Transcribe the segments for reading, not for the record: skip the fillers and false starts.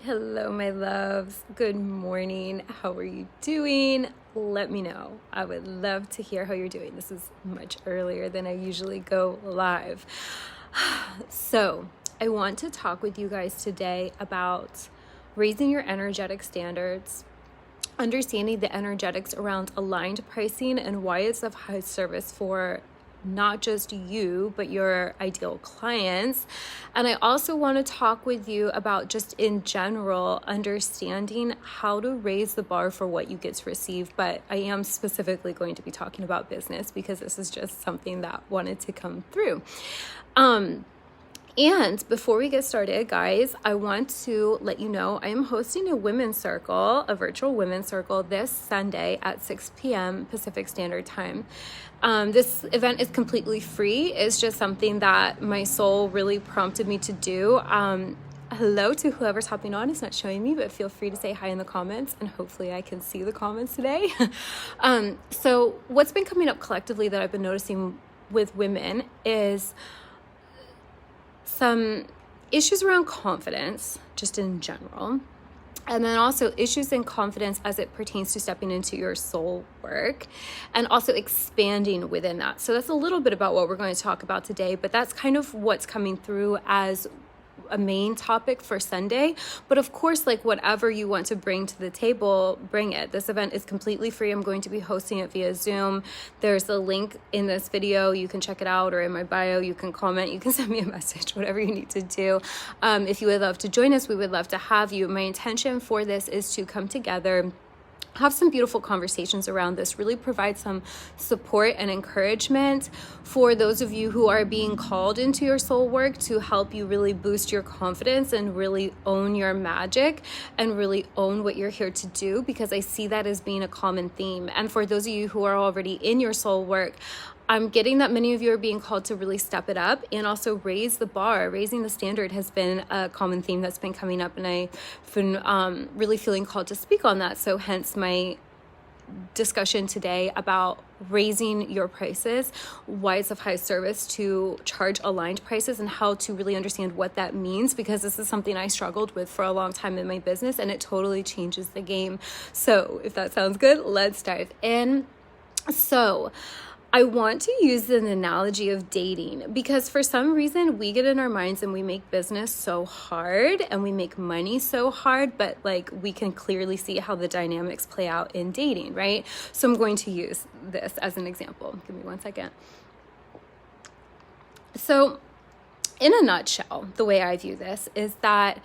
Hello, my loves. Good morning. How are you doing? Let me know. I would love to hear how you're doing. This is much earlier than I usually go live. So, I want to talk with you guys today about raising your energetic standards, understanding the energetics around aligned pricing, and why it's of high service for not just you, but your ideal clients. And I also want to talk with you about just in general, understanding how to raise the bar for what you get to receive. But I am specifically going to be talking about business because this is just something that wanted to come through. And before we get started, guys, I want to let you know I am hosting a women's circle, a virtual women's circle this Sunday at 6 p.m. Pacific Standard Time. This event is completely free. It's just something that my soul really prompted me to do. Hello to whoever's hopping on. It's not showing me, but feel free to say hi in the comments, and hopefully I can see the comments today. So what's been coming up collectively that I've been noticing with women is some issues around confidence, just in general, and then also issues in confidence as it pertains to stepping into your soul work and also expanding within that. So that's a little bit about what we're going to talk about today, but that's kind of what's coming through as a main topic for Sunday. But of course, like whatever you want to bring to the table, bring it. This event is completely free. I'm going to be hosting it via Zoom. There's a link in this video. You can check it out, or in my bio, you can comment, you can send me a message, whatever you need to do. If you would love to join us, we would love to have you. My intention for this is to come together, have some beautiful conversations around this, really provide some support and encouragement for those of you who are being called into your soul work, to help you really boost your confidence and really own your magic and really own what you're here to do, because I see that as being a common theme. And for those of you who are already in your soul work, I'm getting that many of you are being called to really step it up and also raise the bar. Raising the standard has been a common theme that's been coming up, and I've been really feeling called to speak on that. So hence my discussion today about raising your prices, why it's of high service to charge aligned prices, and how to really understand what that means, because this is something I struggled with for a long time in my business, and it totally changes the game. So if that sounds good, let's dive in. So I want to use an analogy of dating, because for some reason we get in our minds and we make business so hard and we make money so hard, but like we can clearly see how the dynamics play out in dating, right? So I'm going to use this as an example. Give me one second. So in a nutshell, the way I view this is that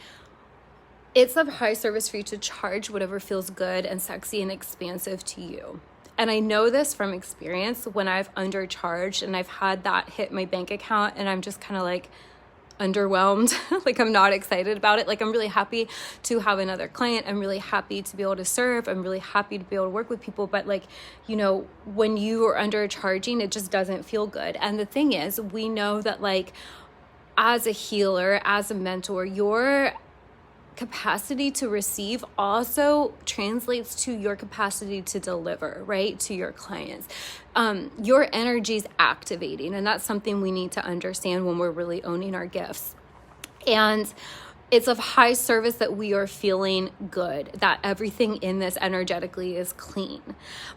it's of high service for you to charge whatever feels good and sexy and expansive to you. And I know this from experience when I've undercharged and I've had that hit my bank account and I'm just kind of like underwhelmed. Like I'm not excited about it. Like I'm really happy to have another client. I'm really happy to be able to serve. I'm really happy to be able to work with people. But like, you know, when you are undercharging, it just doesn't feel good. And the thing is, we know that like as a healer, as a mentor, your capacity to receive also translates to your capacity to deliver, right, to your clients. Your energy is activating, and that's something we need to understand when we're really owning our gifts. And it's of high service that we are feeling good, that everything in this energetically is clean.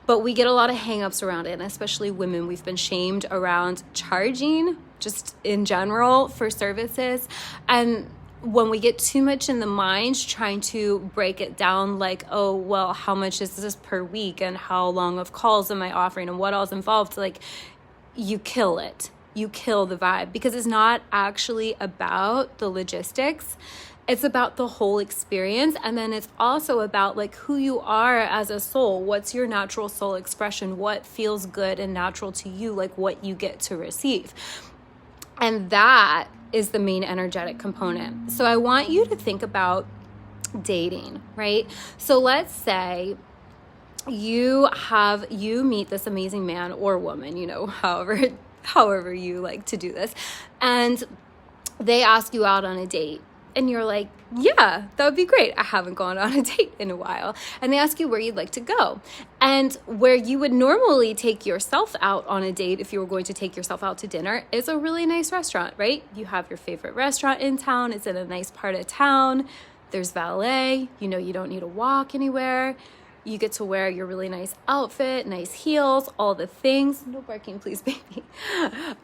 But we get a lot of hangups around it, and especially women. We've been shamed around charging just in general for services. And when we get too much in the mind trying to break it down, like, oh, well, how much is this per week and how long of calls am I offering and what all's involved, like, you kill it. You kill the vibe, because it's not actually about the logistics. It's about the whole experience. And then it's also about like who you are as a soul. What's your natural soul expression? What feels good and natural to you, like what you get to receive. And that is the main energetic component. So I want you to think about dating, right? So let's say you meet this amazing man or woman, you know, however you like to do this, and they ask you out on a date. And you're like, yeah, that would be great. I haven't gone on a date in a while. And they ask you where you'd like to go. And where you would normally take yourself out on a date, if you were going to take yourself out to dinner, is a really nice restaurant, right? You have your favorite restaurant in town. It's in a nice part of town. There's valet, you know, you don't need to walk anywhere. You get to wear your really nice outfit, nice heels, all the things. No barking, please, baby.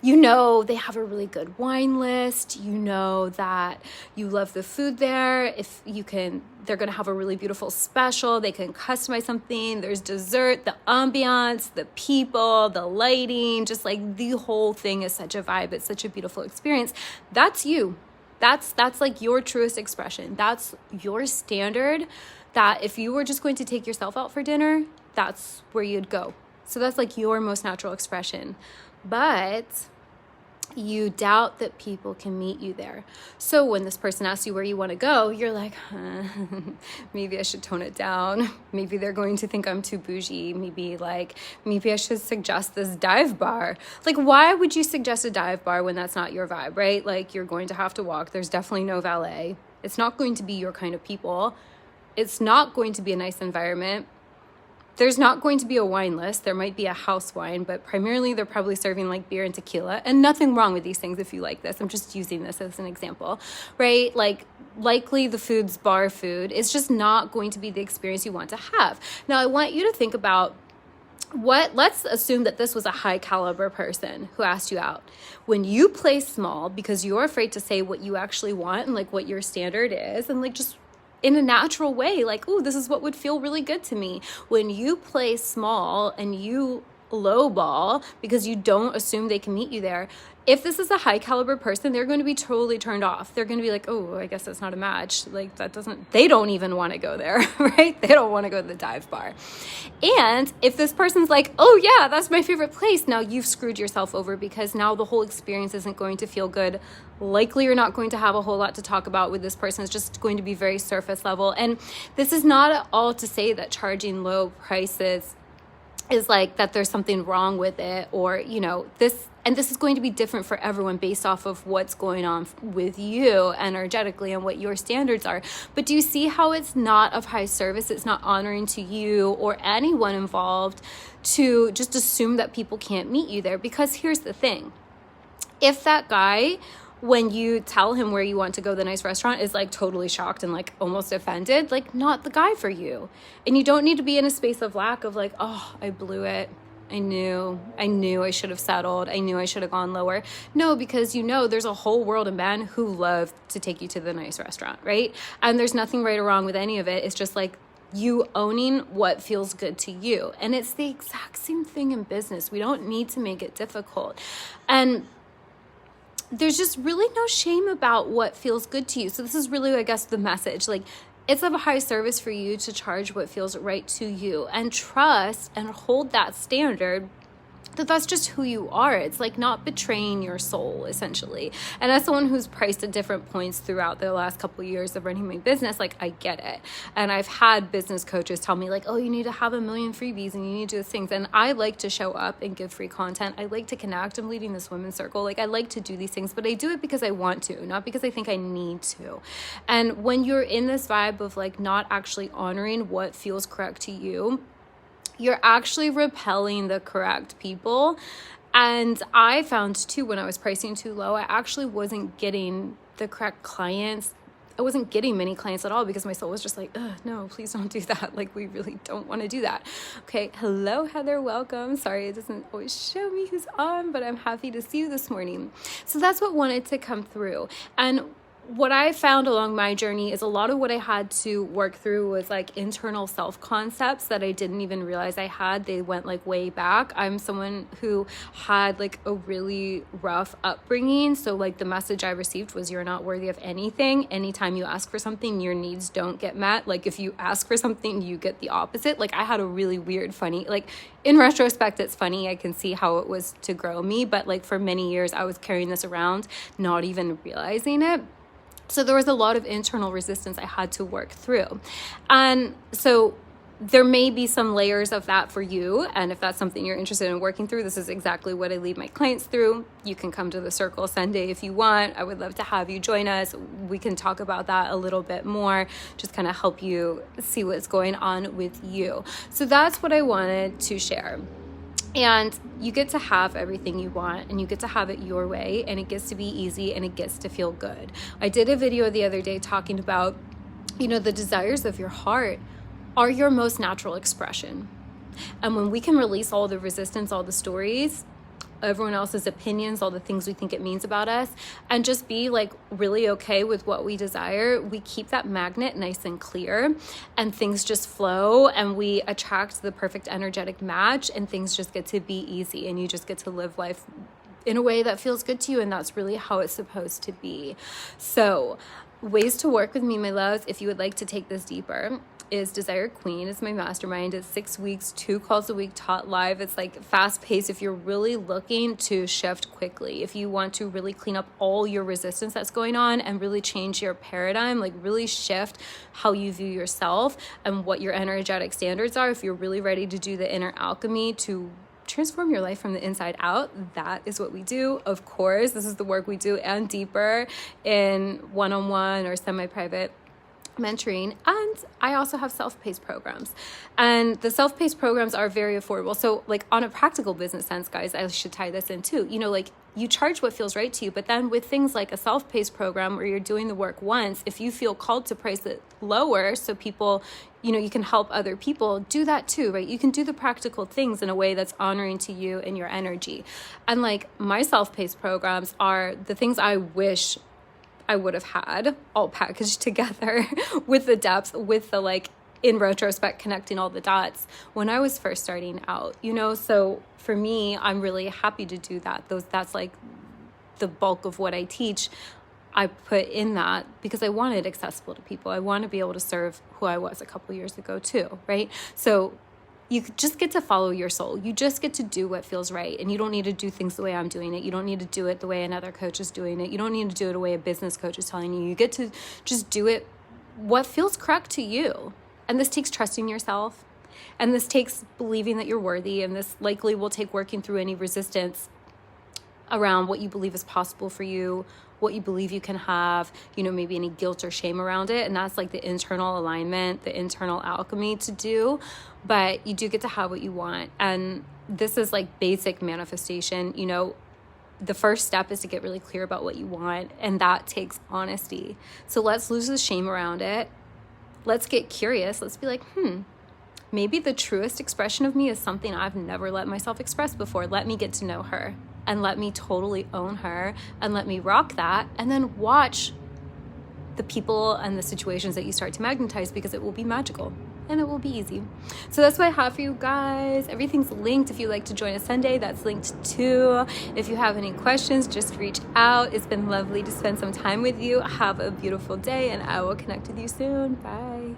You know, they have a really good wine list. You know that you love the food there. If you can, they're going to have a really beautiful special. They can customize something. There's dessert, the ambiance, the people, the lighting, just like the whole thing is such a vibe. It's such a beautiful experience. That's you. That's like your truest expression. That's your standard. That if you were just going to take yourself out for dinner, that's where you'd go. So that's like your most natural expression. But you doubt that people can meet you there. So when this person asks you where you want to go, you're like, maybe I should tone it down. Maybe they're going to think I'm too bougie. Maybe I should suggest this dive bar. Like, why would you suggest a dive bar when that's not your vibe, right? Like, you're going to have to walk. There's definitely no valet. It's not going to be your kind of people. It's not going to be a nice environment. There's not going to be a wine list. There might be a house wine, but primarily they're probably serving like beer and tequila. And nothing wrong with these things if you like this. I'm just using this as an example, right? Like, likely the food's bar food. It's just not going to be the experience you want to have. Now, I want you to think about let's assume that this was a high caliber person who asked you out. When you play small because you're afraid to say what you actually want and like what your standard is, and like just in a natural way, like, oh, this is what would feel really good to me. When you play small and you lowball because you don't assume they can meet you there, if this is a high caliber person, they're going to be totally turned off. They're going to be like, oh, I guess that's not a match. Like, they don't even want to go there, right? They don't want to go to the dive bar. And if this person's like, oh yeah, that's my favorite place, now you've screwed yourself over because now the whole experience isn't going to feel good. Likely you're not going to have a whole lot to talk about with this person. It's just going to be very surface level. And this is not at all to say that charging low prices is like that there's something wrong with it, or, you know, this is going to be different for everyone based off of what's going on with you energetically and what your standards are. But do you see how it's not of high service? It's not honoring to you or anyone involved to just assume that people can't meet you there. Because here's the thing. If that guy, when you tell him where you want to go, the nice restaurant, is like totally shocked and like almost offended, like, not the guy for you. And you don't need to be in a space of lack of like, oh, I blew it. I knew I should have settled. I knew I should have gone lower. No, because you know there's a whole world of men who love to take you to the nice restaurant, right? And there's nothing right or wrong with any of it. It's just like you owning what feels good to you. And it's the exact same thing in business. We don't need to make it difficult. And there's just really no shame about what feels good to you. So this is really, I guess, the message. Like, it's of a high service for you to charge what feels right to you and trust and hold that standard that that's just who you are. It's like not betraying your soul, essentially. And as someone who's priced at different points throughout the last couple of years of running my business, like, I get it. And I've had business coaches tell me like, oh, you need to have 1 million freebies and you need to do these things. And I like to show up and give free content. I like to connect. I'm leading this women's circle. Like, I like to do these things, but I do it because I want to, not because I think I need to. And when you're in this vibe of like not actually honoring what feels correct to you, you're actually repelling the correct people. And I found too, when I was pricing too low, I actually wasn't getting the correct clients. I wasn't getting many clients at all because my soul was just like, no, please don't do that. Like, we really don't want to do that. Okay. Hello, Heather. Welcome. Sorry, it doesn't always show me who's on, but I'm happy to see you this morning. So that's what wanted to come through. And what I found along my journey is a lot of what I had to work through was like internal self concepts that I didn't even realize I had. They went like way back. I'm someone who had like a really rough upbringing. So like the message I received was, you're not worthy of anything. Anytime you ask for something, your needs don't get met. Like, if you ask for something, you get the opposite. Like, I had a really weird, funny, like, in retrospect, it's funny. I can see how it was to grow me. But like for many years, I was carrying this around, not even realizing it. So there was a lot of internal resistance I had to work through. And so there may be some layers of that for you. And if that's something you're interested in working through, this is exactly what I lead my clients through. You can come to the circle Sunday if you want. I would love to have you join us. We can talk about that a little bit more, just kind of help you see what's going on with you. So that's what I wanted to share. And you get to have everything you want, and you get to have it your way, and it gets to be easy, and it gets to feel good. I did a video the other day talking about the desires of your heart are your most natural expression. And when we can release all the resistance, all the stories, everyone else's opinions, all the things we think it means about us, and just be like really okay with what we desire, we keep that magnet nice and clear, and things just flow, and we attract the perfect energetic match, and things just get to be easy, and you just get to live life in a way that feels good to you. And that's really how it's supposed to be. So ways to work with me, my loves, if you would like to take this deeper, is Desire Queen. It's my mastermind. It's 6 weeks, 2 calls a week taught live. It's like fast paced. If you're really looking to shift quickly, if you want to really clean up all your resistance that's going on and really change your paradigm, like really shift how you view yourself and what your energetic standards are, if you're really ready to do the inner alchemy to transform your life from the inside out, that is what we do. Of course, this is the work we do and deeper in one-on-one or semi-private mentoring. And I also have self-paced programs, and the self-paced programs are very affordable. So like on a practical business sense, guys, I should tie this in too. Like you charge what feels right to you, but then with things like a self-paced program where you're doing the work once, if you feel called to price it lower so people, you can help other people, do that too, right? You can do the practical things in a way that's honoring to you and your energy. And like my self-paced programs are the things I wish I would have had all packaged together with the depth, with the like in retrospect connecting all the dots when I was first starting out, so for me, I'm really happy to do that. That's like the bulk of what I teach. I put in that because I want it accessible to people. I want to be able to serve who I was a couple years ago too, right? So you just get to follow your soul. You just get to do what feels right. And you don't need to do things the way I'm doing it. You don't need to do it the way another coach is doing it. You don't need to do it the way a business coach is telling you. You get to just do it what feels correct to you. And this takes trusting yourself. And this takes believing that you're worthy. And this likely will take working through any resistance around what you believe is possible for you, what you believe you can have, maybe any guilt or shame around it. And that's like the internal alignment, the internal alchemy to do. But you do get to have what you want. And this is like basic manifestation. The first step is to get really clear about what you want. And that takes honesty. So let's lose the shame around it. Let's get curious. Let's be like, maybe the truest expression of me is something I've never let myself express before. Let me get to know her. And let me totally own her, and let me rock that, and then watch the people and the situations that you start to magnetize, because it will be magical and it will be easy. So that's what I have for you guys. Everything's linked. If you'd like to join us Sunday, that's linked too. If you have any questions, just reach out. It's been lovely to spend some time with you. Have a beautiful day, and I will connect with you soon. Bye.